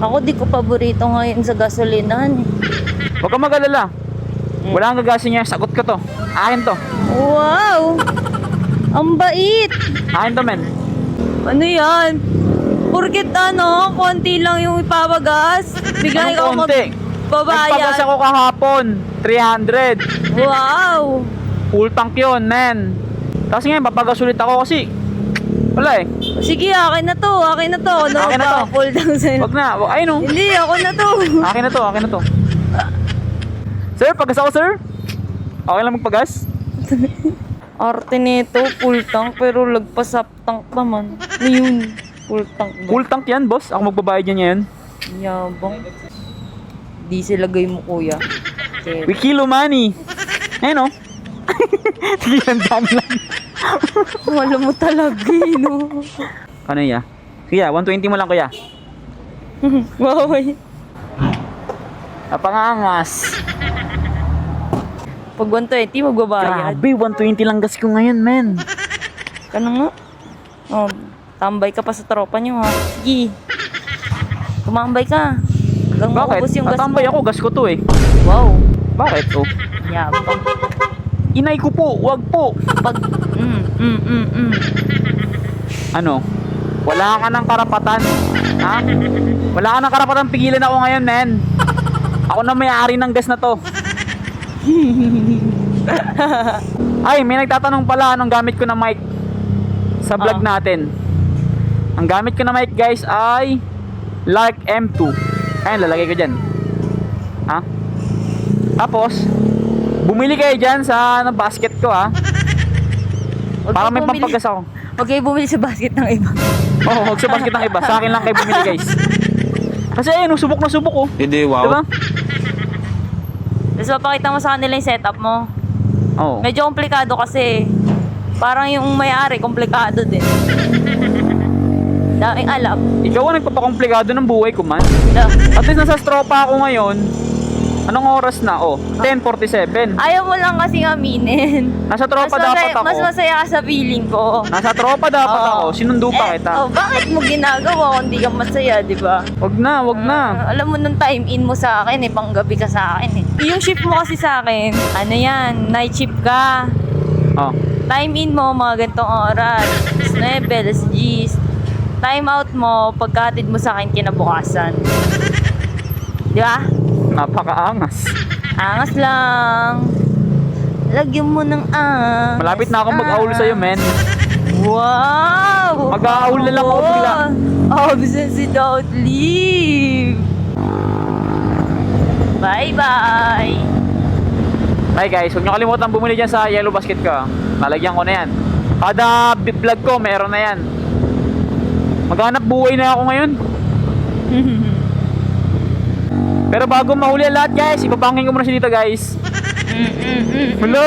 Ako di ko paborito ngayon sa gasolinahan eh. Huwag kang mag-alala. Wala kang gagasin niya. Sagot ko to. Akin to. Wow! Ang bait! Akin to, men. Ano yan? Porket konti lang yung ipapagas. Bigla ikaw Anong konti? magbabayad. Nagpagas ako kahapon. 300. Wow! Full tank yun, men. Tapos ngayon, papagas ulit ako kasi wala eh. Sige, akin na to. Akin na to. No, Akin na to. Full down sa'yo. Wag na. Ay no. Hindi, ako na to. Akin na to, akin na to. Sir, pagas ako, sir. Okay lang magpagas? Arte nito, full tank, pero lagpas up tank naman. Yun, full tank ba? Full tank yan, boss. Ako magbabayad niya ngayon. Yabang. Diesel lagay mo, kuya. Okay. We kilo money. Ayun, no? Tigilan dami lang. Wala mo talaga, no? Ano ya? Kuya, 120 mo lang, kuya. Wow, ay. Napangangas. Pag 120, magbabayad. Grabe, 120 lang gas ko ngayon, men. Ano nga? Oh, tambay ka pa sa tropa nyo, ha? Sige. Tumambay ka. Hanggang Bakit? maubos yung gas mo. Tatambay ako, gas ko to eh. Wow. Bakit? Oh. Yabang. Inay ko po, wag po. Pag... Ano? Wala ka ng karapatan. Ha? Wala ka ng karapatan, pigilan ako ngayon, men. Ako na may-ari ng gas na to. Ay, may nagtatanong pala anong gamit ko na mic sa vlog natin. Ang gamit ko na mic, guys, ay Lark M2. Ayun, lalagay ko dyan. Ha? Tapos bumili kayo dyan sa basket ko, ha? Para may pampagas ako. Huwag kayo bumili sa basket ng iba. Oo, huwag sa basket ng iba. Sa akin lang kayo bumili, guys. Kasi ayun, subok na subok, oh. Hindi, wow. Diba? Tapos papakita mo sa kanila yung setup mo. Oo. Medyo komplikado kasi. Parang yung may-ari, komplikado din. Daming alam. Ikaw ang nagpapakomplikado ng buhay ko, man. Da. At least nasa stropa ako ngayon. Anong oras na? Oh, 10:47. Ayaw mo lang kasing aminin. Nasa tropa dapat ako. Mas masaya ka sa feeling ko. Nasa tropa dapat Oo. ako. Sinundo pa kita. Oh, bakit mo ginagawa kung di ka masaya, di ba? Wag na, wag na. Alam mo nung time in mo sa akin panggabi ka sa akin Yung shift mo kasi sa akin, ano yan, night shift ka. Oh. Time in mo mga gantong oras. 9, alas 10. Time out mo, pagkatid mo sa akin kinabukasan. Di ba? Napakaangas. Angas lang. Lagyan mo ng angas. Malapit na akong mag-aul sa'yo, men. Wow! Mag-aul na lang ako bigla. Absence without leave. Bye-bye. Hi guys, huwag nyo kalimutan bumili dyan sa Yellow Basket ko. Lalagyan ko na yan. Kada vlog ko, meron na yan. Maghanap buhay na ako ngayon. Pero bago mahuli ang lahat, guys, ipapangin ko muna siya dito, guys. Hello.